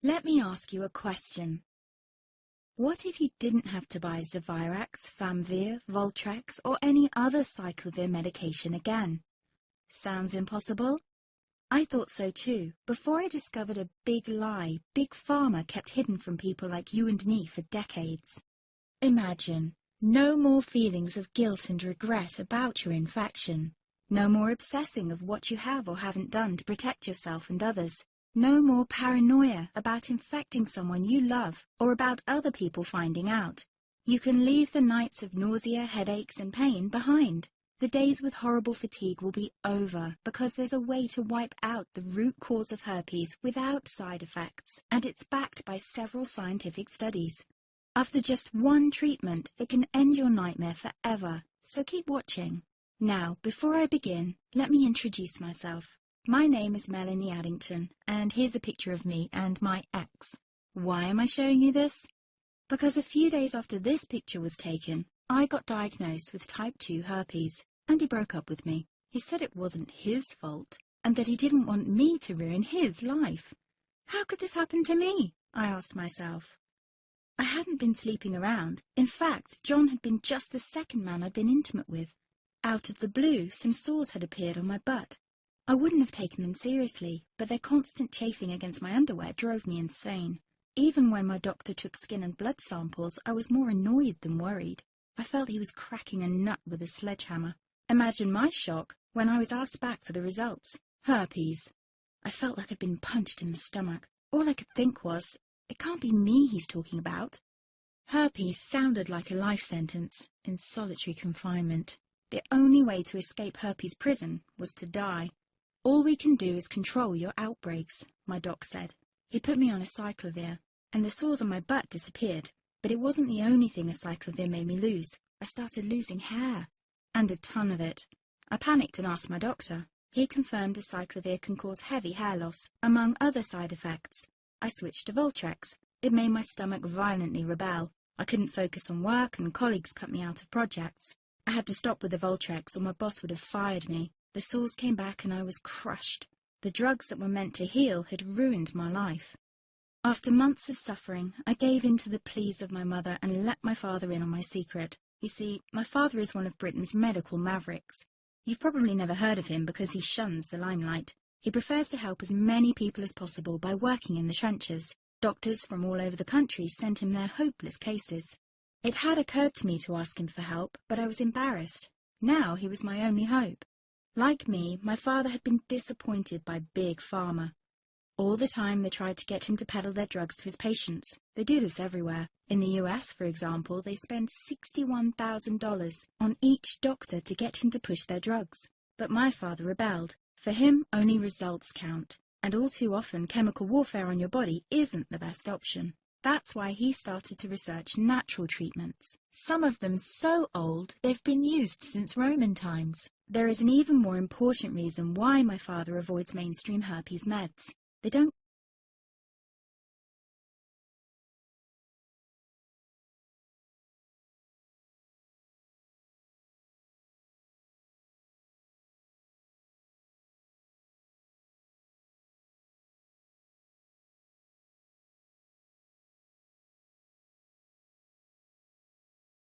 Let me ask you a question. What if you didn't have to buy Zevirax, Famvir, Voltrex, or any other cyclovir medication again? Sounds impossible? I thought so too, before I discovered a big lie Big Pharma kept hidden from people like you and me for decades. Imagine, no more feelings of guilt and regret about your infection. No more obsessing of what you have or haven't done to protect yourself and others. No more paranoia about infecting someone you love or about other people finding out. You can leave the nights of nausea, headaches and pain behind. The days with horrible fatigue will be over because there's a way to wipe out the root cause of herpes without side effects, and it's backed by several scientific studies. After just one treatment, it can end your nightmare forever, so keep watching. Now, before I begin, let me introduce myself. My name is Melanie Addington, and here's a picture of me and my ex. Why am I showing you this? Because a few days after this picture was taken, I got diagnosed with type 2 herpes, and he broke up with me. He said it wasn't his fault, and that he didn't want me to ruin his life. How could this happen to me? I asked myself. I hadn't been sleeping around. In fact, John had been just the second man I'd been intimate with. Out of the blue, some sores had appeared on my butt. I wouldn't have taken them seriously, but their constant chafing against my underwear drove me insane. Even when my doctor took skin and blood samples, I was more annoyed than worried. I felt he was cracking a nut with a sledgehammer. Imagine my shock when I was asked back for the results. Herpes. I felt like I'd been punched in the stomach. All I could think was, it can't be me he's talking about. Herpes sounded like a life sentence in solitary confinement. The only way to escape herpes prison was to die. All we can do is control your outbreaks, my doc said. He put me on a cyclovir, and the sores on my butt disappeared. But it wasn't the only thing a cyclovir made me lose. I started losing hair, and a ton of it. I panicked and asked my doctor. He confirmed a cyclovir can cause heavy hair loss, among other side effects. I switched to Voltrex. It made my stomach violently rebel. I couldn't focus on work, and colleagues cut me out of projects. I had to stop with the Voltrex, or my boss would have fired me. The sores came back and I was crushed. The drugs that were meant to heal had ruined my life. After months of suffering, I gave in to the pleas of my mother and let my father in on my secret. You see, my father is one of Britain's medical mavericks. You've probably never heard of him because he shuns the limelight. He prefers to help as many people as possible by working in the trenches. Doctors from all over the country sent him their hopeless cases. It had occurred to me to ask him for help, but I was embarrassed. Now he was my only hope. Like me, my father had been disappointed by Big Pharma. All the time they tried to get him to peddle their drugs to his patients. They do this everywhere. In the US, for example, they spend $61,000 on each doctor to get him to push their drugs. But my father rebelled. For him, only results count. And all too often, chemical warfare on your body isn't the best option. That's why he started to research natural treatments. Some of them so old, they've been used since Roman times. There is an even more important reason why my father avoids mainstream herpes meds. They don't